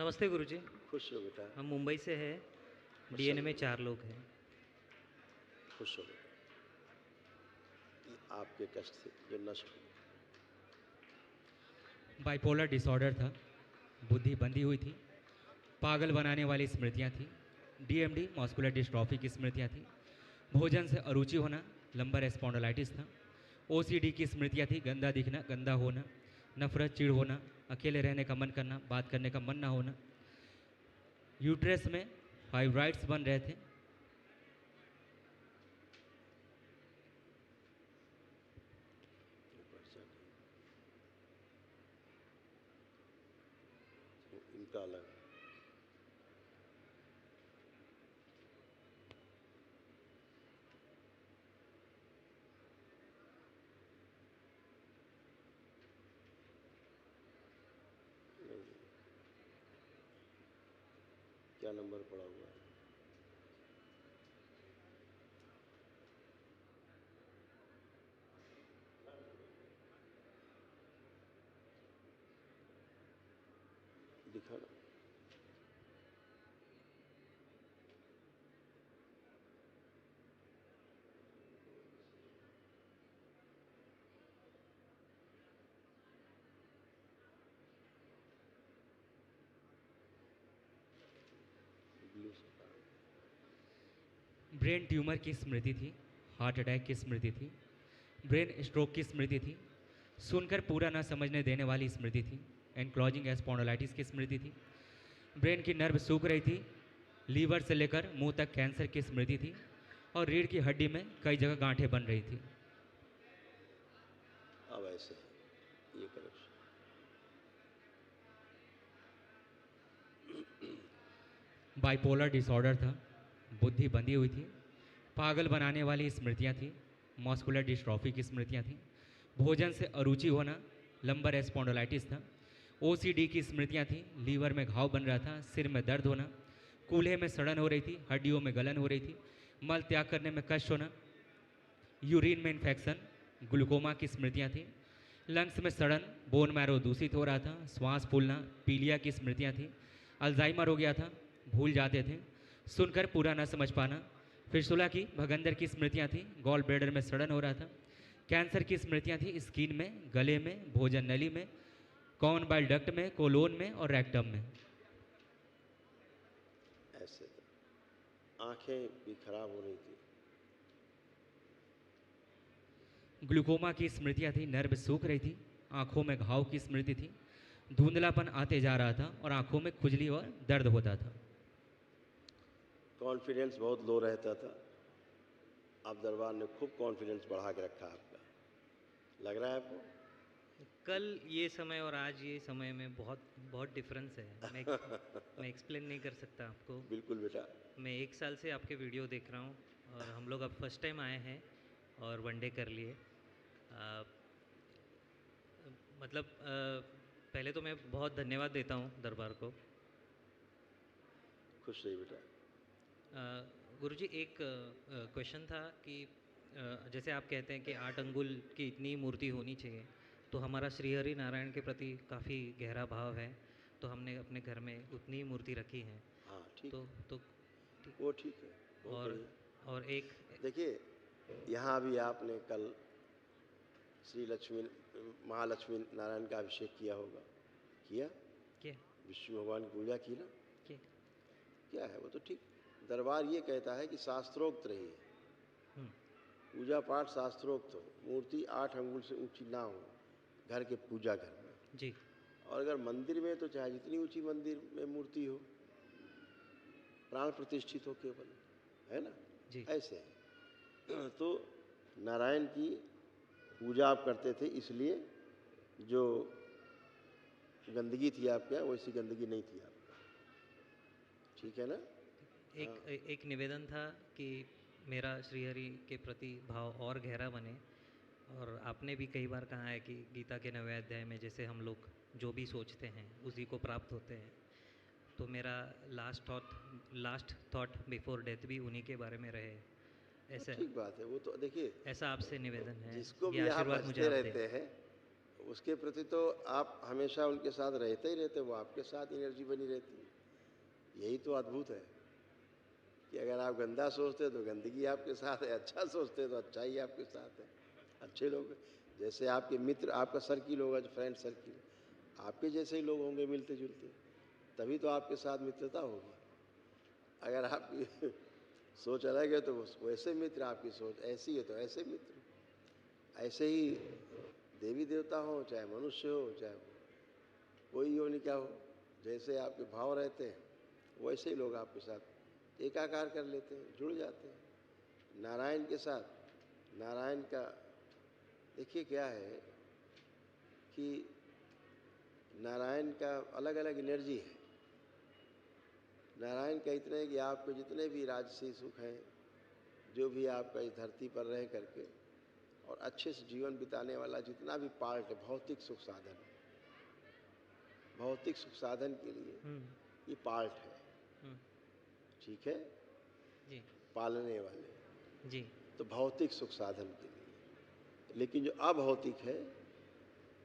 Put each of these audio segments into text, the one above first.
नमस्ते गुरुजी। खुश हो बेटा। हम मुंबई से हैं। खुश डीएनए हो में 4 लोग हैं। खुश हो बेटा। ये आपके कष्ट से जो नष्ट हो। बाइपोलर डिसऑर्डर था, बुद्धि बंधी हुई थी, पागल बनाने वाली स्मृतियाँ थी, डीएमडी मस्कुलर डिस्ट्रॉफी की स्मृतियाँ थी, भोजन से अरुचि होना, लंबर स्पॉन्डिलाइटिस था, ओसीडी की स्मृतियाँ थी, गंदा दिखना, गंदा होना, नफरत, चिढ़ होना, अकेले रहने का मन करना, बात करने का मन ना होना, यूट्रस में फाइब्राइड्स बन रहे थे, ऊपर चढ़े। तो इनका अलग। नहीं, क्या नंबर पड़ा हुआ है? दिखा ना। ब्लू से ब्रेन ट्यूमर की स्मृति थी, हार्ट अटैक की स्मृति थी, ब्रेन स्ट्रोक की स्मृति थी, सुनकर पूरा ना समझने देने वाली स्मृति थी, एनक्लोजिंग स्पॉन्डिलाइटिस की स्मृति थी, ब्रेन की नर्व सूख रही थी, लीवर से लेकर मुंह तक कैंसर की स्मृति थी और रीढ़ की हड्डी में कई जगह गांठें बन रही थी। अब ऐसे है ये करेक्शन। बाइपोलर डिसऑर्डर था, बुद्धि बंधी हुई थी, पागल बनाने वाली स्मृतियाँ थी, मस्कुलर डिस्ट्रॉफी की स्मृतियाँ थी, भोजन से अरुचि होना, लंबर स्पॉन्डिलाइटिस था, ओसीडी की स्मृतियाँ थी, लीवर में घाव बन रहा था, सिर में दर्द होना, कूल्हे में सड़न हो रही थी, हड्डियों में गलन हो रही थी, मल त्याग करने में कष्ट होना, यूरिन में इन्फेक्शन, ग्लूकोमा की स्मृतियाँ थी, लंग्स में सड़न, बोन मैरो दूषित हो रहा था, श्वास फूलना, पीलिया की स्मृतियाँ थी, अल्जाइमर हो गया था, भूल जाते थे, सुनकर पूरा न समझ पाना, फिस्टुला की भगंदर की स्मृतियाँ थी, गॉल ब्लैडर में सड़न हो रहा था, कैंसर की स्मृतियाँ थी, स्किन में, गले में, भोजन नली में, कॉमन बाइल डक्ट में, कोलोन में और रेक्टम में। ऐसे आंखें भी खराब हो रही थी। ग्लूकोमा की स्मृतियाँ थी, नर्व सूख रही थी, आंखों में घाव की स्मृति थी, धुंधलापन आते जा रहा था और आंखों में खुजली और दर्द होता था। कॉन्फिडेंस बहुत लो रहता था। अब दरबार ने खूब कॉन्फिडेंस बढ़ा के रखा आपका। लग रहा है आपको? कल ये समय और आज ये समय में बहुत बहुत डिफरेंस है। मैं एक्सप्लेन नहीं कर सकता आपको। बिल्कुल बेटा। मैं 1 साल से आपके वीडियो देख रहा हूँ और हम लोग अब फर्स्ट टाइम आए हैं और वनडे कर लिए। मतलब पहले तो मैं बहुत धन्यवाद देता हूँ दरबार को। खुश रहिए बेटा। गुरुजी एक क्वेश्चन था कि जैसे आप कहते हैं कि 8 अंगुल की इतनी मूर्ति होनी चाहिए, तो हमारा श्रीहरि नारायण के प्रति काफ़ी गहरा भाव है, तो हमने अपने घर में उतनी ही मूर्ति रखी है। हाँ ठीक तो है। तो ठीक। वो ठीक है, बहुत और बढ़िया। और एक देखिए, यहाँ भी आपने कल श्री लक्ष्मी महालक्ष्मी नारायण का अभिषेक किया होगा। किया? क्या विष्णु भगवान की पूजा की ना? क्या क्या है वो तो ठीक। दरबार ये कहता है कि शास्त्रोक्त रहिए, हम्म, पूजा पाठ शास्त्रोक्त हो, मूर्ति 8 अंगुल से ऊंची ना हो घर के पूजा घर में। जी और अगर मंदिर में तो चाहे जितनी ऊंची मंदिर में मूर्ति हो, प्राण प्रतिष्ठित हो केवल, है ना? जी ऐसे है। तो नारायण की पूजा आप करते थे, इसलिए जो गंदगी थी आपके यहाँ वैसी गंदगी नहीं थी आपका। ठीक है ना? हाँ। एक निवेदन था कि मेरा श्रीहरि के प्रति भाव और गहरा बने। और आपने भी कई बार कहा है कि गीता के 9वें अध्याय में जैसे हम लोग जो भी सोचते हैं उसी को प्राप्त होते हैं, तो मेरा लास्ट थॉट बिफोर डेथ भी उन्हीं के बारे में रहे। तो ऐसा ठीक बात है। वो तो देखिए, ऐसा आपसे निवेदन है, जिसको ये भी आप आशीर्वाद मुझे भजते आप दें। रहते हैं उसके प्रति तो आप हमेशा उनके साथ रहते ही रहते, वो आपके साथ एनर्जी बनी रहती है। यही तो अद्भुत है कि अगर आप गंदा सोचते तो गंदगी आपके साथ है, अच्छा सोचते तो अच्छाई आपके साथ है। अच्छे लोग जैसे आपके मित्र, आपका सर्किल होगा जो फ्रेंड सर्किल, आपके जैसे ही लोग होंगे मिलते जुलते, तभी तो आपके साथ मित्रता होगी। अगर आपकी सोच अलग है तो वैसे मित्र, आपकी सोच ऐसी है तो ऐसे मित्र। ऐसे ही देवी देवता हो, चाहे मनुष्य हो, चाहे कोई योनि क्या हो, जैसे आपके भाव रहते हैं वैसे ही लोग आपके साथ एकाकार कर लेते हैं, जुड़ जाते हैं नारायण के साथ। नारायण का देखिए क्या है कि नारायण का अलग अलग एनर्जी है। नारायण का इतना है कि आपको जितने भी राजसी सुख हैं, जो भी आपका इस धरती पर रह करके और अच्छे से जीवन बिताने वाला जितना भी पार्ट है, भौतिक सुख साधन, भौतिक सुख साधन के लिए ये पार्ट है, ठीक है जी पालने वाले, जी तो भौतिक सुख साधन के लिए। लेकिन जो अभौतिक है,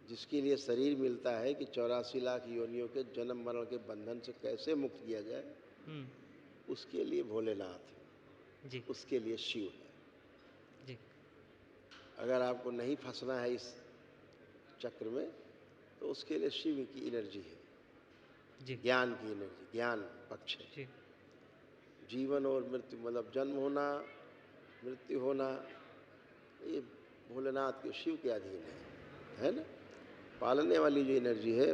जिसके लिए शरीर मिलता है कि 84 लाख योनियों के जन्म मरण के बंधन से कैसे मुक्त किया जाए, उसके लिए भोलेनाथ है, जी उसके लिए शिव है। जी अगर आपको नहीं फंसना है इस चक्र में तो उसके लिए शिव की एनर्जी है, जी ज्ञान की एनर्जी, ज्ञान पक्ष है। जी जीवन और मृत्यु मतलब जन्म होना, मृत्यु होना, ये भोलेनाथ के शिव के अधीन है ना। पालने वाली जो एनर्जी है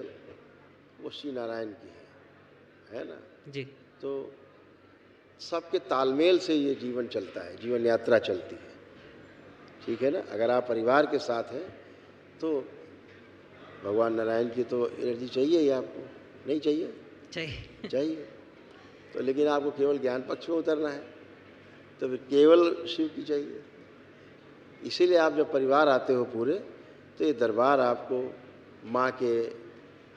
वो श्री नारायण की है ना। जी तो सबके तालमेल से ये जीवन चलता है, जीवन यात्रा चलती है, ठीक है ना। अगर आप परिवार के साथ हैं तो भगवान नारायण की तो एनर्जी चाहिए ही आपको, नहीं चाहिए? चाहिए चाहिए। तो लेकिन आपको केवल ज्ञान पक्ष में उतरना है तो फिर केवल शिव की चाहिए। इसीलिए आप जब परिवार आते हो पूरे, तो ये दरबार आपको माँ के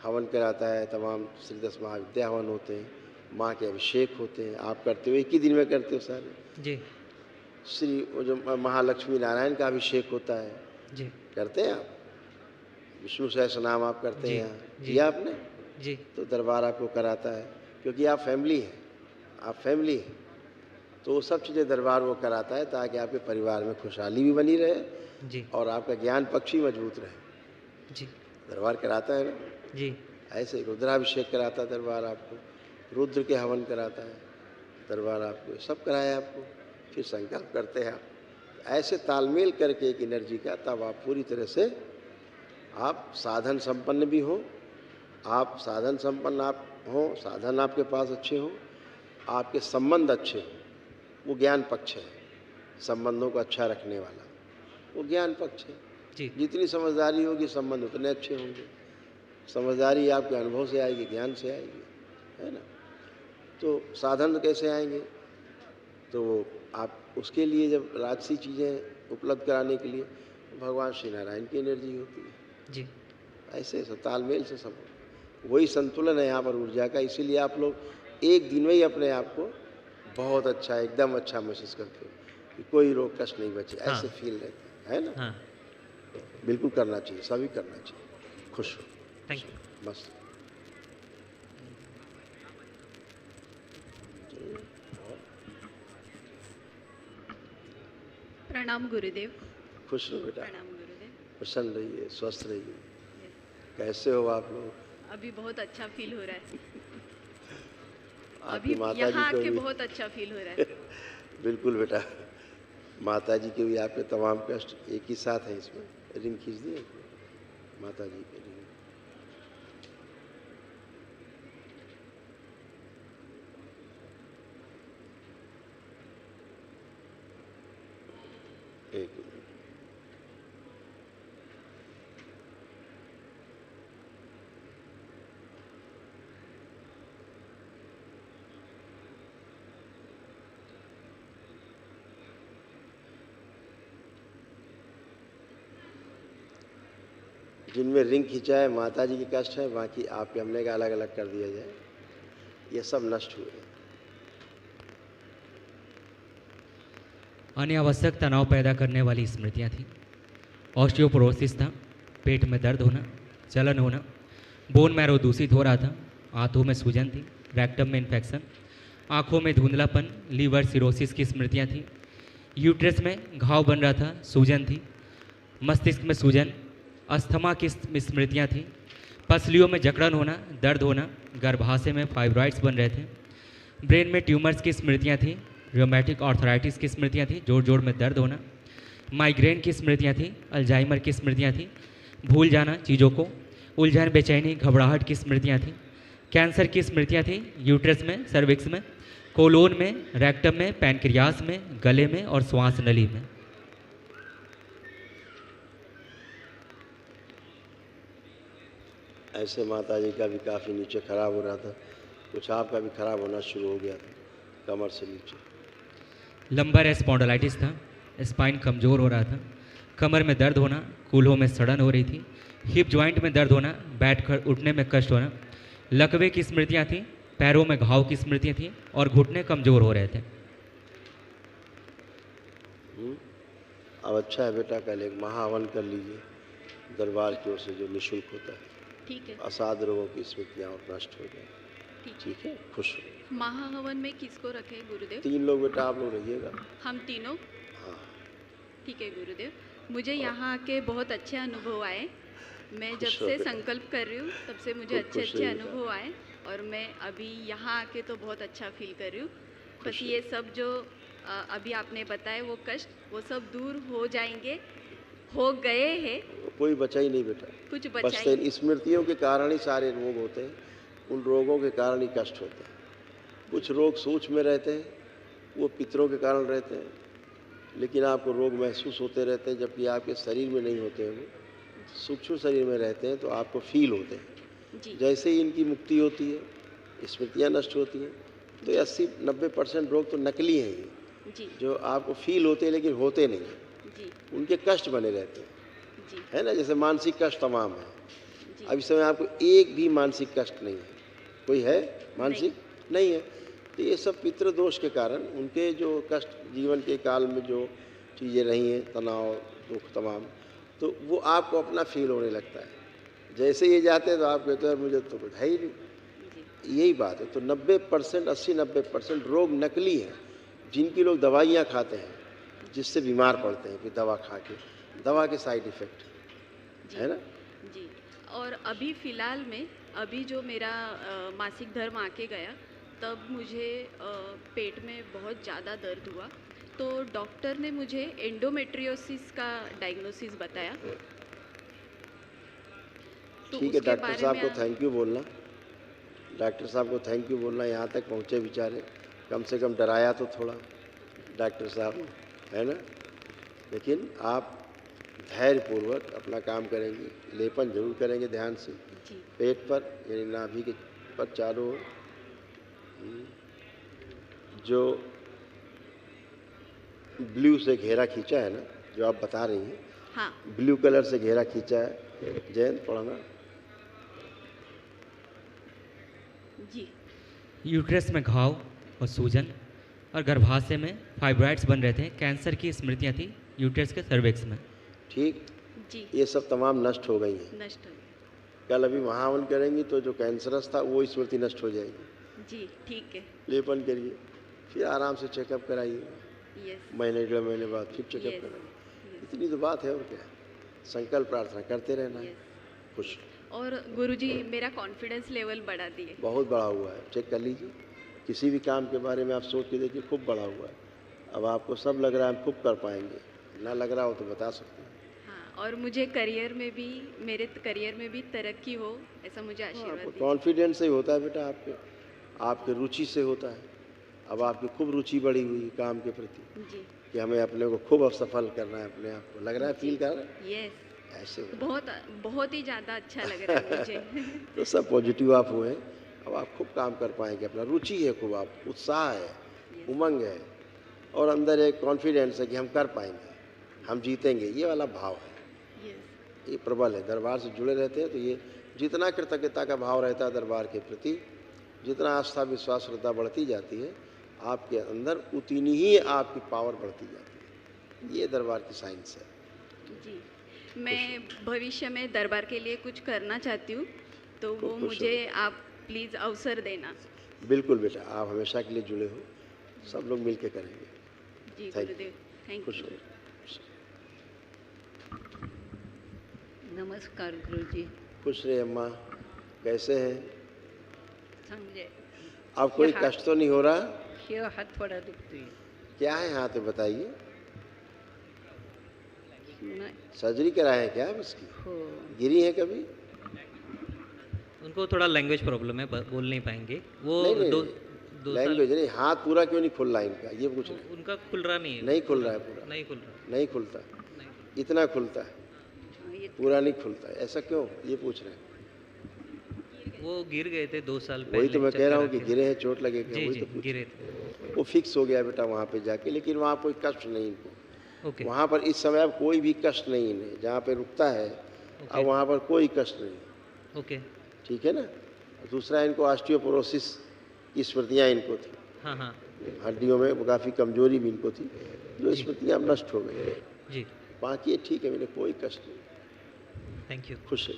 हवन कराता है, तमाम श्री 10 महाविद्या हवन होते हैं, माँ के अभिषेक होते हैं, आप करते हो, एक ही दिन में करते हो सारे। जी श्री जो महालक्ष्मी नारायण का अभिषेक होता है, जी करते हैं आप। विष्णु सहस्त्र नाम आप करते हैं जी यहाँ, जी किया आपने? जी तो दरबार आपको कराता है, क्योंकि आप फैमिली हैं, आप फैमिली हैं, तो वो सब चीज़ें दरबार वो कराता है ताकि आपके परिवार में खुशहाली भी बनी रहे जी और आपका ज्ञान पक्ष भी मजबूत रहे। जी दरबार कराता है ना। जी ऐसे ही रुद्राभिषेक कराता है दरबार आपको, रुद्र के हवन कराता है दरबार आपको, सब कराया आपको। फिर संकल्प करते हैं आप, ऐसे तालमेल करके एक एनर्जी का, तब आप पूरी तरह से आप साधन संपन्न भी हो। आप साधन संपन्न आप हो, साधन आपके पास अच्छे हो, आपके संबंध अच्छे हो, वो ज्ञान पक्ष है। संबंधों को अच्छा रखने वाला वो ज्ञान पक्ष है। जी जितनी समझदारी होगी संबंध उतने अच्छे होंगे। समझदारी आपके अनुभव से आएगी, ज्ञान से आएगी, है ना। तो साधन कैसे आएंगे? तो आप उसके लिए जब राजसी चीज़ें उपलब्ध कराने के लिए भगवान श्री नारायण की एनर्जी होती है। जी ऐसे सब तालमेल से सब वही संतुलन है यहाँ पर ऊर्जा का। इसीलिए आप लोग एक दिन में ही अपने आप को बहुत अच्छा, एकदम अच्छा महसूस करते हो कि कोई रोग कष्ट नहीं बचे, हाँ ऐसे फील रहता है ना। हाँ बिल्कुल करना चाहिए, सभी करना चाहिए। खुश हो, थैंक यू। मस्त। प्रणाम गुरुदेव। खुश रहो बेटा, प्रणाम गुरुदेव। प्रसन्न रहिए, स्वस्थ रहिए। Yes. कैसे हो आप लोग? अभी बहुत अच्छा फील हो रहा है। आपकी अभी माता यहाँ जी को आके भी बहुत अच्छा फील हो रहा है। बिल्कुल बेटा, माता जी के भी आपके तमाम कष्ट एक ही साथ हैं। इसमें रिंग खींच दिए माता जी के रिंग। एक मिनट। जिनमें रिंग खींचा है माता जी की कष्ट है, बाकी आपके हमने का अलग अलग कर दिया जाए, ये सब नष्ट हुए। अनावश्यक तनाव पैदा करने वाली स्मृतियाँ थी। ऑस्टियोपोरोसिस था, पेट में दर्द होना, जलन होना, बोन मैरो दूषित हो रहा था, आंतों में सूजन थी, रेक्टम में इन्फेक्शन, आंखों में धुंधलापन, लीवर सिरोसिस की स्मृतियाँ थी, यूट्रस में घाव बन रहा था, सूजन थी, मस्तिष्क में सूजन, अस्थमा की स्मृतियाँ थी, पसलियों में जकड़न होना, दर्द होना, गर्भाशय में फाइब्रॉइड्स बन रहे थे, ब्रेन में ट्यूमर्स की स्मृतियाँ थी, रोमेटिक आर्थराइटिस की स्मृतियाँ थी, जोड़ जोड़ में दर्द होना, माइग्रेन की स्मृतियाँ थी, अल्जाइमर की स्मृतियाँ थी, भूल जाना चीज़ों को, उलझन बेचैनी घबराहट की स्मृतियाँ थी, कैंसर की स्मृतियाँ थी, यूट्रस में, सर्विक्स में, कोलोन में, रेक्टम में, पैनक्रियास में, गले में और श्वास नली में। ऐसे माता जी का भी काफ़ी नीचे खराब हो रहा था, कुछ आपका भी खराब होना शुरू हो गया था कमर से नीचे। लंबर स्पॉन्डिलाइटिस था, स्पाइन कमज़ोर हो रहा था, कमर में दर्द होना, कूल्हों में सड़न हो रही थी, हिप जॉइंट में दर्द होना, बैठकर उठने में कष्ट होना, लकवे की स्मृतियाँ थी, पैरों में घाव की स्मृतियाँ थी और घुटने कमज़ोर हो रहे थे। अब अच्छा है बेटा, कल एक महाहवन कर लीजिए दरबार की ओर से जो निःशुल्क होता है, ठीक है। असाध रोगों की स्मृतियाँ और नष्ट हो जाए। ठीक है, खुश हो। महाहवन में किसको रखे गुरुदेव? 3 लोग बेटा आप लोग रहिएगा। हम तीनों? हाँ, ठीक है गुरुदेव। मुझे यहाँ आके बहुत अच्छे अनुभव आए। मैं जब खुश रहो से बेटा। संकल्प कर रही हूँ तब से मुझे खूब अच्छे खुश अच्छे रहिए बेटा। अनुभव आए और मैं अभी यहाँ आके तो बहुत अच्छा फील कर रही हूँ। बस खुश ये सब जो अभी आपने बताए वो कष्ट वो सब दूर हो जाएंगे, हो गए हैं, कोई बचा ही नहीं बेटा। कुछ बस बचा इन स्मृतियों के कारण ही सारे रोग होते हैं, उन रोगों के कारण ही कष्ट होते हैं। कुछ रोग सूक्ष्म में रहते हैं, वो पितरों के कारण रहते हैं, लेकिन आपको रोग महसूस होते रहते हैं, जबकि आपके शरीर में नहीं होते हैं, वो सूक्ष्म शरीर में रहते हैं, तो आपको फील होते हैं। जी जैसे ही इनकी मुक्ति होती है, स्मृतियाँ नष्ट होती हैं, तो 80-90% रोग तो नकली हैं ये, जी जो आपको फील होते हैं लेकिन होते नहीं हैं, जी उनके कष्ट बने रहते हैं, जी है ना। जैसे मानसिक कष्ट तमाम है, जी अब इस समय आपको एक भी मानसिक कष्ट नहीं है। कोई है मानसिक? नहीं है। तो ये सब पितृ दोष के कारण उनके जो कष्ट जीवन के काल में जो चीज़ें रही हैं, तनाव दुख तमाम, तो वो आपको अपना फील होने लगता है। जैसे ये जाते हैं तो आप कहते हैं मुझे तो कुछ है ही नहीं। जी यही बात है। तो 90% 80-90% रोग नकली हैं, जिनकी लोग दवाइयाँ खाते हैं, जिससे बीमार पड़ते हैं, फिर दवा खा के, दवा के साइड इफ़ेक्ट, है ना। जी। और अभी फ़िलहाल में अभी जो मेरा मासिक धर्म आके गया तब मुझे पेट में बहुत ज़्यादा दर्द हुआ, तो डॉक्टर ने मुझे एंडोमेट्रियोसिस का डायग्नोसिस बताया। तो ठीक है, उसके डॉक्टर बारे साहब में को थैंक यू बोलना, डॉक्टर साहब को थैंक यू बोलना, यहाँ तक पहुँचे बेचारे, कम से कम डराया तो थोड़ा डॉक्टर साहब, है ना। लेकिन आप धैर्यपूर्वक अपना काम करेंगे, लेपन जरूर करेंगे ध्यान से जी पेट पर, यानी नाभि के पर चारों ओर। जो ब्लू से घेरा खींचा है ना, जो आप बता रही हैं, हाँ ब्लू कलर से घेरा खींचा है, जयंत पढ़ना। जी यूट्रस में घाव और सूजन और गर्भाशय में फाइब्रॉइड्स बन रहे थे, कैंसर की स्मृतियाँ थी यूट्रस के सर्विक्स में। ठीक, जी ये सब तमाम नष्ट हो गई हैं। नष्ट हो कल अभी महावन करेंगी तो जो कैंसरस था वो स्मृति नष्ट हो जाएगी। जी ठीक है। लेपन करिए, फिर आराम से चेकअप कराइए, यस महीने 1.5 महीने बाद फिर चेकअप Yes. कराइए। इतनी तो बात है, और क्या है। संकल्प प्रार्थना करते रहना है। यस। खुश, और गुरुजी मेरा कॉन्फिडेंस लेवल बढ़ा दिए। बहुत बड़ा हुआ है, चेक कर लीजिए। किसी भी काम के बारे में आप सोच के देखिए, खूब बड़ा हुआ है। अब आपको सब लग रहा है हम खूब कर पाएंगे, ना लग रहा हो तो बता सकते हैं। हाँ, और मुझे करियर में भी, मेरे करियर में भी तरक्की हो, ऐसा मुझे आशीर्वाद आपको दीजिए। कॉन्फिडेंस से ही होता है बेटा, आपके रुचि से होता है। अब आपकी खूब रुचि बढ़ी हुई है काम के प्रति, जी कि हमें अपने को खूब अब सफल करना है, अपने आप को लग रहा है, फील कर रहे हैं यस, ऐसे हो। बहुत बहुत ही ज़्यादा अच्छा लग रहा है मुझे। तो सब पॉजिटिव आप हुए, अब आप खूब काम कर पाएंगे। अपना रुचि है खूब, आप उत्साह है, उमंग है, और अंदर एक कॉन्फिडेंस है कि हम कर पाएंगे, हम जीतेंगे, ये वाला भाव है, यस ये प्रबल है। दरबार से जुड़े रहते हैं तो ये जितना कृतज्ञता का भाव रहता है दरबार के प्रति, जितना आस्था विश्वास श्रद्धा बढ़ती जाती है आपके अंदर, उतनी ही आपकी पावर बढ़ती जाती है। ये दरबार की साइंस है। जी। मैं भविष्य में दरबार के लिए कुछ करना चाहती हूँ, तो वो खुश हो। मुझे आप प्लीज़ अवसर देना। बिल्कुल बेटा, आप हमेशा के लिए जुड़े हो, सब लोग मिल के करेंगे। जी Thank you. गुरुदेव, थैंक खुश यू। रहो। नमस्कार गुरुजी। खुश रहे अम्मा, कैसे हैं? समझे अब कोई हाँ। कष्ट तो नहीं हो रहा? हे हात थोडा दुखतोय। क्या है हाथ में बताइए? नाही, सर्जरी कराए हैं क्या आप इसकी? हो गिरी है कभी? उनको थोड़ा लैंग्वेज प्रॉब्लम है, बोल नहीं पाएंगे वो। नहीं दो नहीं, दो लैंग्वेज नहीं, हाथ पूरा क्यों नहीं खुल रहा इनका, ये पूछ रहे हैं। उनका खुल रहा नहीं है। नहीं खुल रहा है पूरा? नहीं खुल रहा। नहीं खुलता, नहीं। इतना खुलता है, ये पूरा नहीं खुलता है, ऐसा क्यों, ये पूछ रहे हैं। वो गिर गए थे 2 साल पहले। वही तो मैं कह रहा हूँ कि चक्कर गिरे हैं, चोट लगे क्या, जी वही जी तो पूछ। गिरे थे। वो फिक्स हो गया बेटा वहाँ पे जाके, लेकिन वहाँ कोई कष्ट नहीं इनको। ओके वहाँ पर इस समय अब कोई भी कष्ट नहीं इन्हें, जहाँ पे रुकता है अब वहाँ पर कोई कष्ट नहीं। ओके। ठीक है ना। दूसरा, इनको ऑस्टियोपोरोसिस की स्मृतियाँ इनको थी, हाँ हाँ हड्डियों में काफ़ी कमजोरी भी इनको थी, जो स्मृतियाँ अब नष्ट हो गई। जी, बाकी ठीक है, इन्हें कोई कष्ट नहीं। Thank you. खुश है।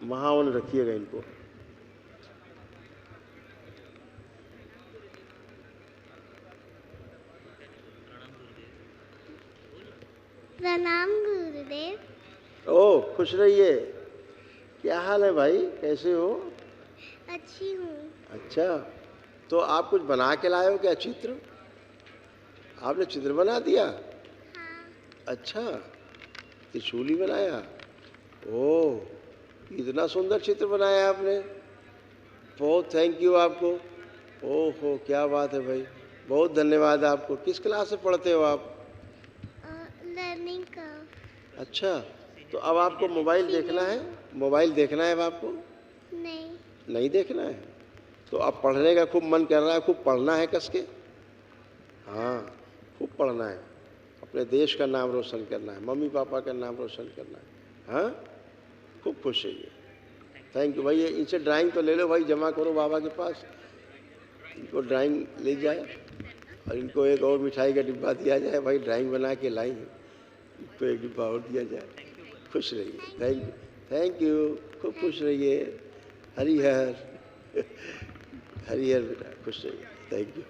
महावन रखिएगा इनको। प्रणाम गुरुदेव। ओ खुश रहिए। क्या हाल है भाई, कैसे हो? अच्छी हूँ। अच्छा, तो आप कुछ बना के लाए हो क्या, चित्र? आपने चित्र बना दिया? हाँ। अच्छा, त्रिशूली बनाया? ओह, इतना सुंदर चित्र बनाया आपने, बहुत थैंक यू आपको। ओहो, क्या बात है भाई, बहुत धन्यवाद आपको। किस क्लास से पढ़ते हो आप? लर्निंग का। अच्छा, तो अब आपको मोबाइल देखना है? मोबाइल देखना है अब आपको? नहीं। नहीं देखना है? तो अब पढ़ने का खूब मन कर रहा है, खूब पढ़ना है कस के। हाँ, खूब पढ़ना है, अपने देश का नाम रोशन करना है, मम्मी पापा का नाम रोशन करना है। हाँ, खूब खुश रहिए। थैंक यू भाई। ये इनसे ड्राइंग तो ले लो भाई, जमा करो बाबा के पास, इनको ड्राइंग ले जाए, और इनको एक और मिठाई का डिब्बा दिया जाए भाई, ड्राइंग बना के लाई है, इनको एक डिब्बा और दिया जाए। खुश रहिए। थैंक यू, खूब खुश रहिए। हरिहर हरिहर बेटा, खुश रहिए। Thank you.